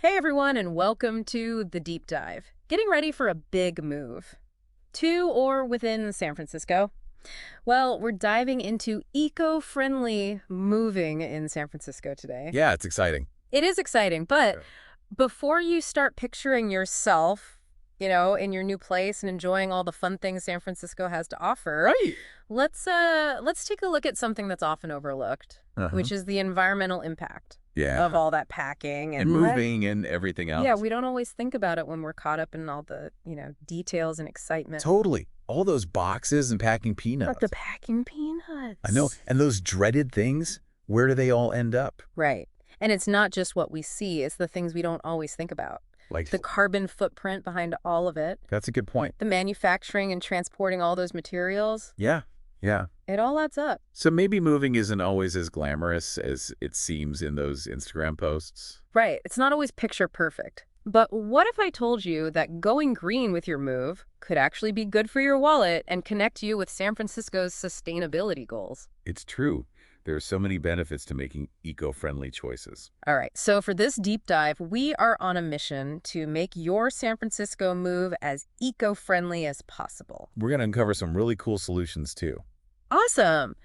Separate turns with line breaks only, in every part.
Hey everyone, and welcome to The Deep Dive. Getting ready for a big move. To or within San Francisco? Well, we're diving into eco-friendly moving in San Francisco today.
Yeah, it's exciting.
It is exciting, but
Yeah.
before you start picturing yourself, in your new place and enjoying all the fun things San Francisco has to offer,
Right.
let's take a look at something that's often overlooked,
Uh-huh.
which is the environmental impact
Yeah.
of all that packing
And moving and everything
Yeah,
else.
we don't always think about it when we're caught up in all the, details and excitement.
Totally. All those boxes and packing
But the
peanuts.
packing
I know.
peanuts.
And those dreaded things, where do they all end up?
Right. And it's not just what we see, it's the things we don't always think about.
Like,
The carbon footprint behind all of it,
that's a good point.
the manufacturing and transporting all those materials,
Yeah. Yeah.
it all adds up.
So maybe moving isn't always as glamorous as it seems in those Instagram posts.
Right. It's not always picture perfect. But what if I told you that going green with your move could actually be good for your wallet and connect you with San Francisco's sustainability goals?
It's true. There are so many benefits to making eco-friendly choices.
All right, so for this deep dive, we are on a mission to make your San Francisco move as eco-friendly as possible.
We're going to uncover some really cool solutions too.
Awesome.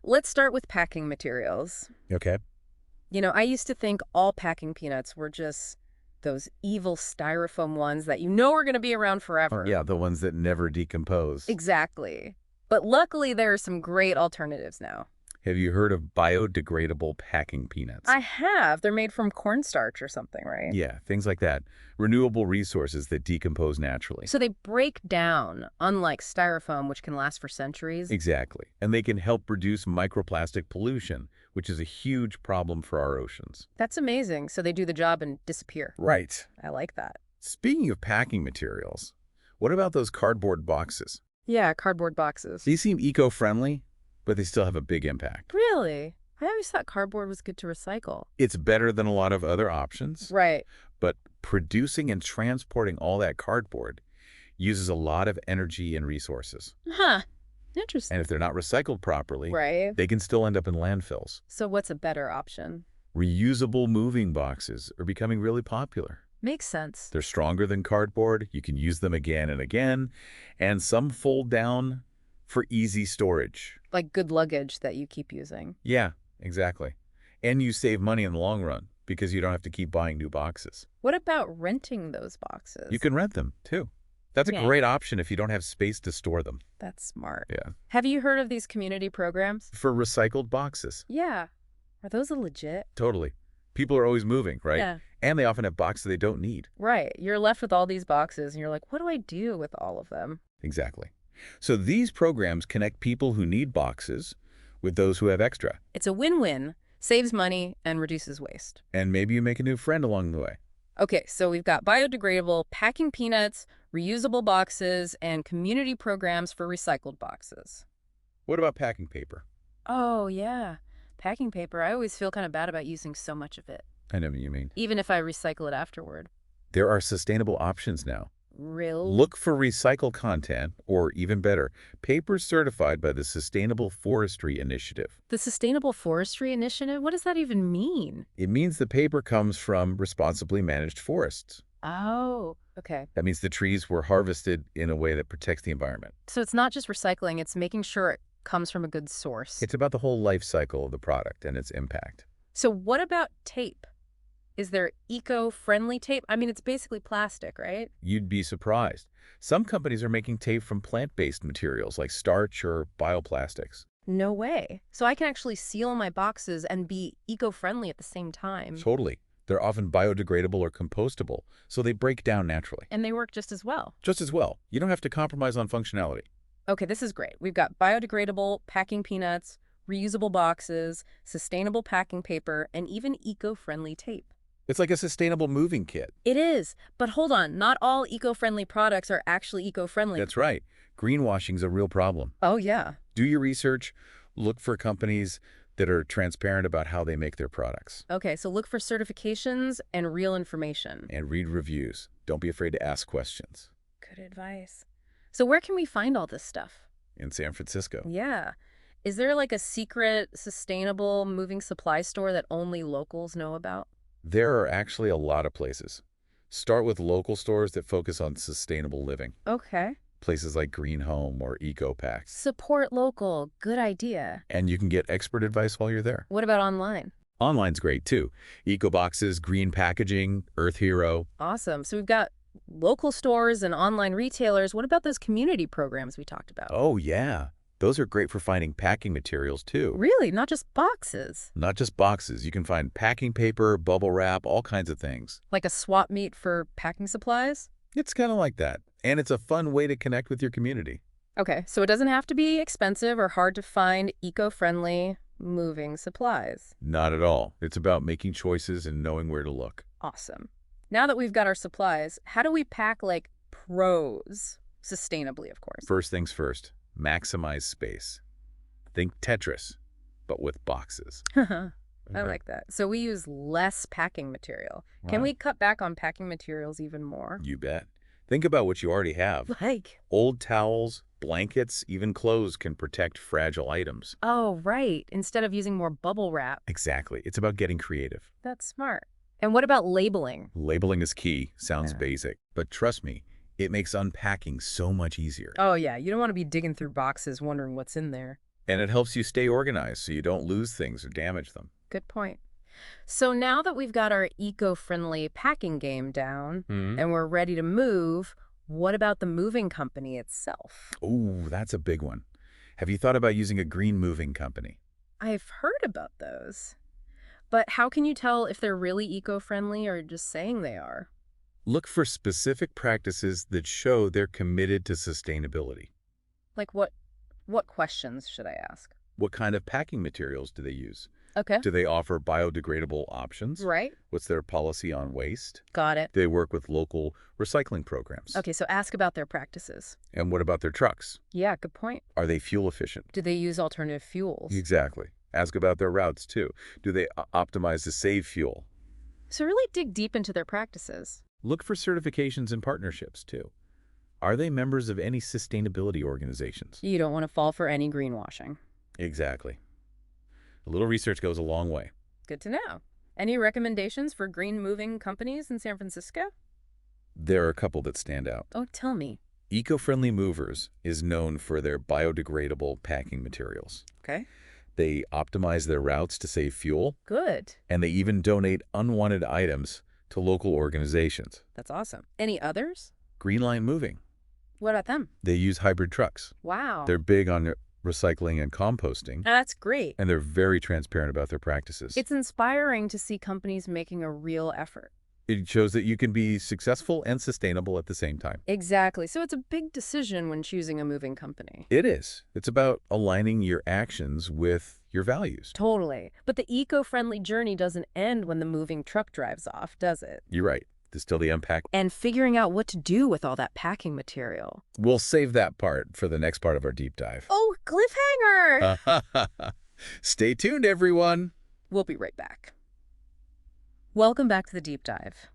Let's start with packing materials.
Okay.
I used to think all packing peanuts were just those evil styrofoam ones that are going to be around forever.
Yeah, the ones that never decompose.
Exactly. But luckily, there are some great alternatives now.
Have you heard of biodegradable packing peanuts?
I have. They're made from cornstarch or something, right?
Yeah, things like that. Renewable resources that decompose naturally.
So they break down, unlike styrofoam, which can last for centuries.
Exactly. And they can help reduce microplastic pollution, which is a huge problem for our oceans.
That's amazing. So they do the job and disappear.
Right.
I like that.
Speaking of packing materials, what about those cardboard boxes?
Yeah, cardboard boxes.
These seem eco-friendly, but they still have a big impact.
Really? I always thought cardboard was good to recycle.
It's better than a lot of other options,
Right.
but producing and transporting all that cardboard uses a lot of energy and resources.
Huh. Interesting.
And if they're not recycled properly,
Right.
they can still end up in landfills.
So what's a better option?
Reusable moving boxes are becoming really popular.
Makes sense.
They're stronger than cardboard. You can use them again and again. And some fold down for easy storage.
Like good luggage that you keep using.
Yeah, exactly. And you save money in the long run because you don't have to keep buying new boxes.
What about renting those boxes?
You can rent them, too. That's a
Yeah.
great option if you don't have space to store them.
That's smart.
Yeah.
Have you heard of these community programs?
For recycled boxes.
Yeah. Are those legit?
Totally. People are always moving, right?
Yeah.
And they often have boxes they don't need.
Right. You're left with all these boxes and you're like, what do I do with all of them?
Exactly. So these programs connect people who need boxes with those who have extra.
It's a win-win, saves money, and reduces waste.
And maybe you make a new friend along the way.
Okay, so we've got biodegradable packing peanuts, reusable boxes, and community programs for recycled boxes.
What about packing paper?
Oh, yeah. Packing paper, I always feel kind of bad about using so much of it,
I know what you mean.
even if I recycle it afterward.
There are sustainable options now.
Real?
Look for recycled content, or even better, paper certified by the Sustainable Forestry Initiative.
The Sustainable Forestry Initiative? What does that even mean?
It means the paper comes from responsibly managed forests.
Oh, okay.
That means the trees were harvested in a way that protects the environment.
So it's not just recycling, it's making sure it comes from a good source.
It's about the whole life cycle of the product and its impact.
So what about tape? Is there eco-friendly tape? I mean, it's basically plastic, right?
You'd be surprised. Some companies are making tape from plant-based materials like starch or bioplastics.
No way. So I can actually seal my boxes and be eco-friendly at the same time.
Totally. They're often biodegradable or compostable, so they break down naturally.
And they work just as well.
Just as well, you don't have to compromise on functionality.
Okay, this is great. We've got biodegradable packing peanuts, reusable boxes, sustainable packing paper, and even eco-friendly tape.
It's like a sustainable moving kit.
It is. But hold on, not all eco-friendly products are actually eco-friendly.
That's right. Greenwashing is a real problem.
Oh, yeah.
Do your research. Look for companies that are transparent about how they make their products.
Okay, so look for certifications and real information.
And read reviews. Don't be afraid to ask questions.
Good advice. So where can we find all this stuff?
In San Francisco.
Yeah. Is there like a secret, sustainable moving supply store that only locals know about?
There are actually a lot of places. Start with local stores that focus on sustainable living.
Okay.
Places like Green Home or EcoPack.
Support local. Good idea.
And you can get expert advice while you're there.
What about online?
Online's great too. EcoBoxes, green packaging, Earth Hero.
Awesome. So we've got local stores and online retailers. What about those community programs we talked about?
Oh yeah, those are great for finding packing materials too.
Really? Not just boxes?
Not just boxes. You can find packing paper, bubble wrap, all kinds of things.
Like a swap meet for packing supplies?
It's kind of like that. And it's a fun way to connect with your community.
Okay, so it doesn't have to be expensive or hard to find eco-friendly moving supplies.
Not at all. It's about making choices and knowing where to look.
Awesome. Now that we've got our supplies, how do we pack like pros? Sustainably, of course.
First things first, maximize space. Think Tetris, but with boxes.
I like that. So we use less packing material. Can
Right.
we cut back on packing materials even more?
You bet. Think about what you already have.
Like,
Old towels, blankets, even clothes can protect fragile items.
oh, right. Instead of using more bubble wrap.
Exactly. It's about getting creative.
That's smart. And what about labeling?
Labeling is key. Sounds
Yeah.
basic. But trust me, it makes unpacking so much easier.
Oh, yeah. You don't want to be digging through boxes wondering what's in there.
And it helps you stay organized so you don't lose things or damage them.
Good point. So now that we've got our eco-friendly packing game down and we're ready to move, what about the moving company itself?
Oh, that's a big one. Have you thought about using a green moving company?
I've heard about those. But how can you tell if they're really eco-friendly or just saying they are?
Look for specific practices that show they're committed to sustainability.
Like what questions should I ask?
What kind of packing materials do they use?
Okay.
Do they offer biodegradable options?
Right.
What's their policy on waste?
Got it.
Do they work with local recycling programs?
Okay, so ask about their practices.
And what about their trucks?
Yeah, good point.
Are they fuel efficient?
Do they use alternative fuels?
Exactly. Ask about their routes too. Do they optimize to save fuel?
So really dig deep into their practices.
Look for certifications and partnerships too. Are they members of any sustainability organizations?
You don't want to fall for any greenwashing.
Exactly. A little research goes a long way.
Good to know. Any recommendations for green moving companies in San Francisco?
There are a couple that stand out.
Oh, tell me.
Eco-Friendly Movers is known for their biodegradable packing materials.
Okay.
They optimize their routes to save fuel,
Good.
and they even donate unwanted items to local organizations.
That's awesome. Any others?
Green Line Moving.
What about them?
They use hybrid trucks.
Wow.
They're big on recycling and composting,
That's great.
and they're very transparent about their practices.
It's inspiring to see companies making a real effort.
It shows that you can be successful and sustainable at the same time.
Exactly. So it's a big decision when choosing a moving company.
It is. It's about aligning your actions with your values.
Totally. But the eco-friendly journey doesn't end when the moving truck drives off, does it?
You're right. There's still the unpack.
And figuring out what to do with all that packing material.
We'll save that part for the next part of our deep dive.
Oh, cliffhanger!
Stay tuned, everyone.
We'll be right back. Welcome back to the deep dive.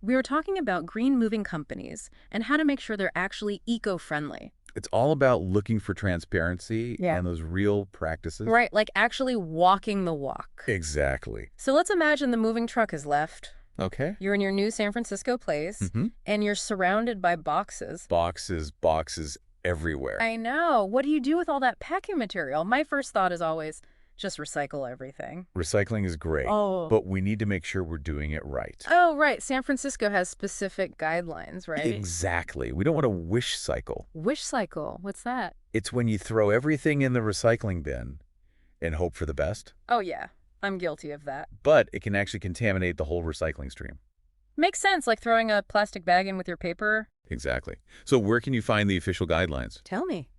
We were talking about green moving companies and how to make sure they're actually eco-friendly.
It's all about looking for transparency
Yeah.
and those real practices.
Right, like actually walking the walk.
Exactly.
So let's imagine the moving truck has left.
Okay.
You're in your new San Francisco place,
Mm-hmm.
and you're surrounded by boxes.
Boxes everywhere.
I know. What do you do with all that packing material? My first thought is always, just recycle everything.
Recycling is great,
Oh.
but we need to make sure we're doing it right.
Oh, right. San Francisco has specific guidelines, right?
Exactly. We don't want a wish cycle.
Wish cycle. What's that?
It's when you throw everything in the recycling bin and hope for the best,
Oh, yeah. I'm guilty of that.
but it can actually contaminate the whole recycling stream.
Makes sense, like throwing a plastic bag in with your paper.
Exactly. So where can you find the official guidelines?
Tell me.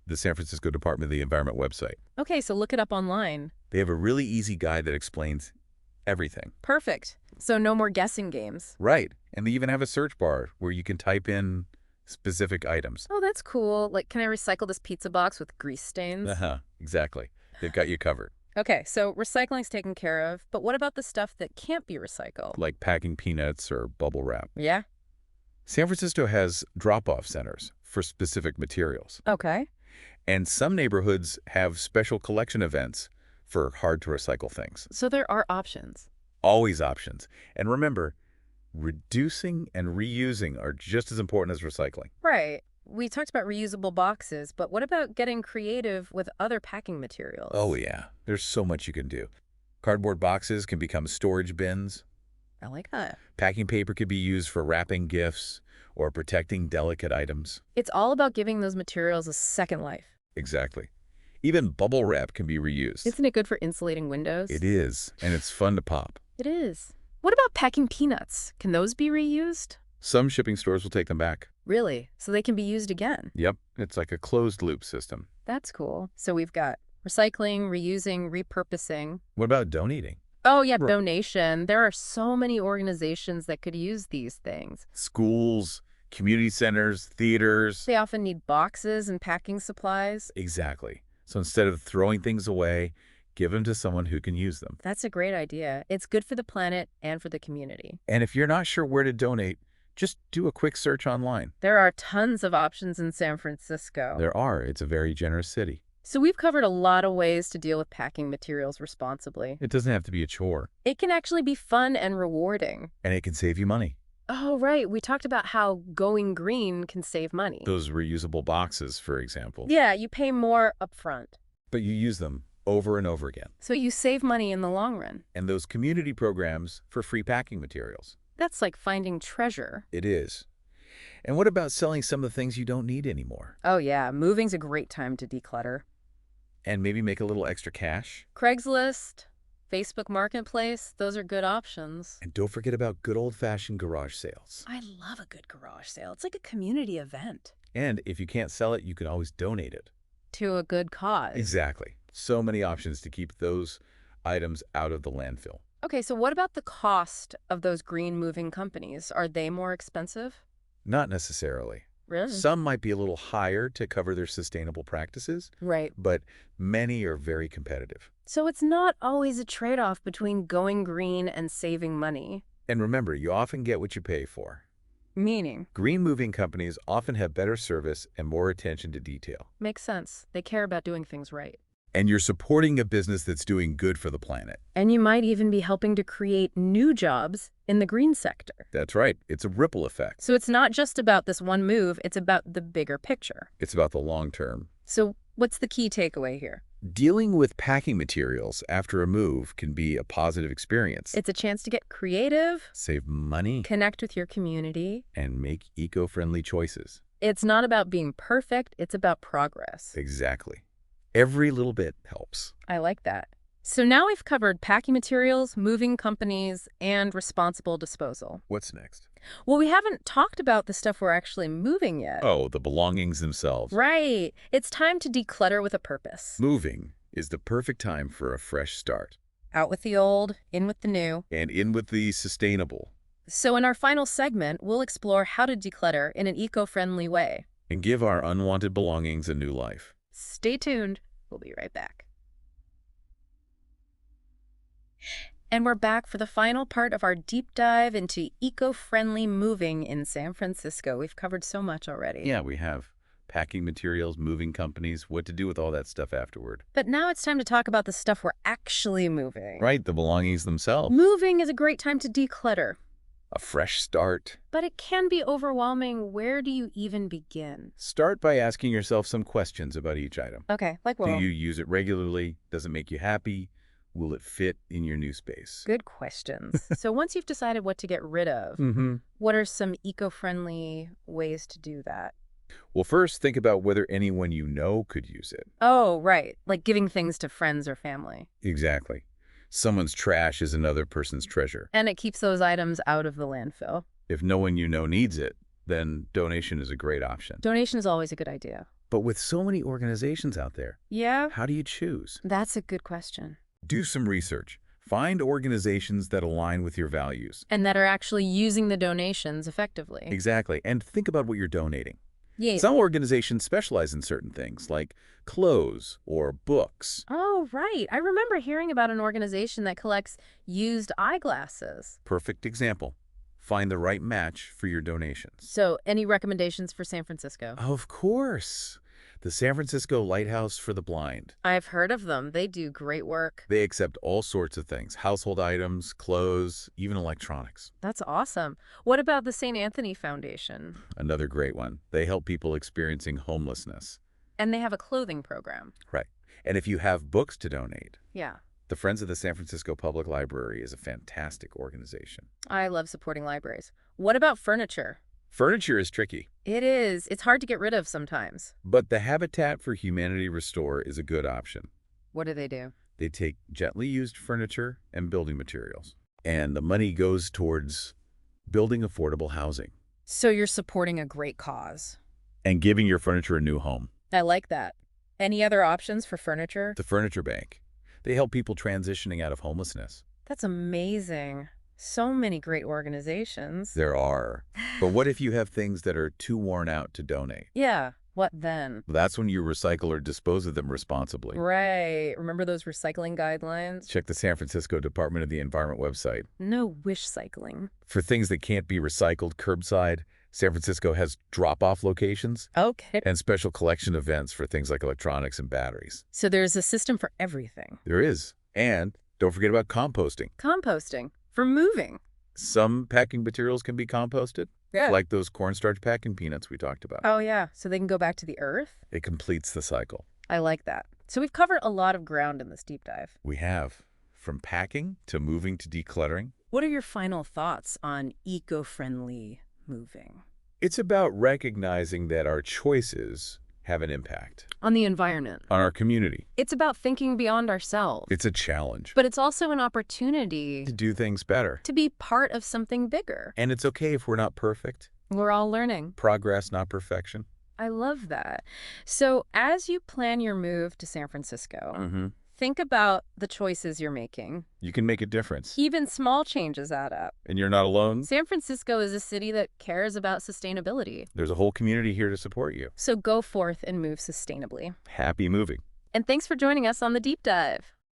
The San Francisco Department of the Environment website.
Okay, so look it up online.
They have a really easy guide that explains everything.
Perfect. So no more guessing games.
Right. And they even have a search bar where you can type in specific items.
Oh, that's cool. Like, can I recycle this pizza box with grease stains?
Exactly. They've got you covered.
Okay, so recycling's taken care of, but what about the stuff that can't be recycled?
Like packing peanuts or bubble wrap.
Yeah?
San Francisco has drop-off centers for specific materials.
Okay.
And some neighborhoods have special collection events for hard-to-recycle things.
So there are options.
Always options. And remember, reducing and reusing are just as important as recycling.
Right. We talked about reusable boxes, but what about getting creative with other packing
Oh
materials?
yeah, there's so much you can do. Cardboard boxes can become storage bins.
I like that.
Packing paper could be used for wrapping gifts or protecting delicate items.
It's all about giving those materials a second life.
Exactly. Even bubble wrap can be reused.
Isn't it good for insulating windows?
It is, and it's fun to pop.
It is. What about packing peanuts? Can those be reused?
Some shipping stores will take them back.
Really? So they can be used again?
Yep, it's like a closed loop system.
That's cool. So we've got recycling, reusing, repurposing.
What about donating?
Oh, yeah,
Right.
donation. There are so many organizations that could use these things.
Schools, community centers, theaters.
They often need boxes and packing supplies.
Exactly. So instead of throwing things away, give them to someone who can use them.
That's a great idea. It's good for the planet and for the community.
And if you're not sure where to donate, just do a quick search online.
There are tons of options in San Francisco.
There are. It's a very generous city.
So we've covered a lot of ways to deal with packing materials responsibly.
It doesn't have to be a chore,
It can actually be fun and rewarding.
and it can save you money.
Oh, right. We talked about how going green can save money.
Those reusable boxes, for example.
Yeah, you pay more upfront.
But you use them over and over again.
So you save money in the long run.
And those community programs for free packing materials.
That's like finding treasure.
It is. And what about selling some of the things you don't need anymore?
Oh, yeah. Moving's a great time to declutter.
And maybe make a little extra cash?
Craigslist, Facebook Marketplace, those are good options.
And don't forget about good old-fashioned garage sales.
I love a good garage sale. It's like a community event.
And if you can't sell it, you can always donate it.
To a good cause.
Exactly. So many options to keep those items out of the landfill.
Okay, so what about the cost of those green moving companies? Are they more expensive?
Not necessarily.
Really?
Some might be a little higher to cover their sustainable practices,
Right.
but many are very competitive.
So it's not always a trade-off between going green and saving money.
And remember, you often get what you pay for.
Meaning?
Green moving companies often have better service and more attention to detail.
Makes sense. They care about doing things right.
And you're supporting a business that's doing good for the planet.
And you might even be helping to create new jobs in the green sector.
That's right. It's a ripple effect.
So it's not just about this one move, it's about the bigger picture.
It's about the long term.
So what's the key takeaway here?
Dealing with packing materials after a move can be a positive experience.
It's a chance to get creative,
Save money
connect with your community.
and make eco-friendly choices.
It's not about being perfect, it's about progress.
Exactly. Every little bit helps.
I like that. So now we've covered packing materials, moving companies, and responsible disposal.
What's next?
Well, we haven't talked about the stuff we're actually moving yet.
Oh, the belongings themselves.
Right. It's time to declutter with a purpose.
Moving is the perfect time for a fresh start.
Out with the old, in with the new.
And in with the sustainable.
So in our final segment, we'll explore how to declutter in an eco-friendly way.
And give our unwanted belongings a new life.
Stay tuned. We'll be right back. And we're back for the final part of our deep dive into eco-friendly moving in San Francisco. We've covered so much already.
Yeah, we have packing materials, moving companies, what to do with all that stuff afterward.
But now it's time to talk about the stuff we're actually moving.
Right, the belongings themselves.
Moving is a great time to declutter.
A fresh start.
But it can be overwhelming. Where do you even begin?
Start by asking yourself some questions about each item.
Okay, like what?
Do you use it regularly? Does it make you happy? Will it fit in your new space?
Good questions. So once you've decided what to get rid of, what are some eco-friendly ways to do that?
Well, first, think about whether anyone you know could use it.
Oh, right. Like giving things to friends or family.
Exactly. Someone's trash is another person's treasure.
And it keeps those items out of the landfill.
If no one you know needs it, then donation is a great option.
Donation is always a good idea.
But with so many organizations out there,
Yeah,
how do you choose?
that's a good question.
Do some research. Find organizations that align with your values.
And that are actually using the donations effectively.
Exactly. And think about what you're donating.
Yeah.
Some organizations specialize in certain things, like clothes or books.
Oh, right. I remember hearing about an organization that collects used eyeglasses.
Perfect example. Find the right match for your donations.
So, any recommendations for San Francisco?
Of course. The San Francisco Lighthouse for the Blind.
I've heard of them. They do great work.
They accept all sorts of things, household items, clothes, even electronics.
That's awesome. What about the St. Anthony Foundation?
Another great one. They help people experiencing homelessness.
And they have a clothing program.
Right. And if you have books to donate,
Yeah.
the Friends of the San Francisco Public Library is a fantastic organization.
I love supporting libraries. What about furniture?
Furniture is tricky,
It is. It's hard to get rid of sometimes.
but the Habitat for Humanity Restore is a good option.
What do?
They take gently used furniture and building materials, and the money goes towards building affordable housing
So you're supporting a great cause.
and giving your furniture a new home.
I like that. Any other options for furniture?
The Furniture Bank. They help people transitioning out of homelessness.
That's amazing. So many great organizations.
There are. But what if you have things that are too worn out to donate?
Yeah. What then?
That's when you recycle or dispose of them responsibly.
Right. Remember those recycling guidelines?
Check the San Francisco Department of the Environment website.
No wish cycling.
For things that can't be recycled curbside, San Francisco has drop-off locations
Okay.
and special collection events for things like electronics and batteries.
So there's a system for everything.
There is. And don't forget about composting.
Composting. For moving.
Some packing materials can be composted,
Yeah.
like those cornstarch packing peanuts we talked about.
Oh, yeah. So they can go back to the earth?
It completes the cycle.
I like that. So we've covered a lot of ground in this deep dive.
We have, from packing to moving to decluttering.
What are your final thoughts on eco-friendly moving?
It's about recognizing that our choices have an impact
On the environment.
on our community.
It's about thinking beyond ourselves.
It's a challenge
But it's also an opportunity
to do things better.
to be part of something bigger.
And it's okay if we're not perfect.
We're all learning.
Progress, not perfection.
I love that. So as you plan your move to San Francisco, think about the choices you're making.
You can make a difference.
Even small changes add up.
And you're not alone.
San Francisco is a city that cares about sustainability.
There's a whole community here to support you.
So go forth and move sustainably.
Happy moving.
And thanks for joining us on the Deep Dive.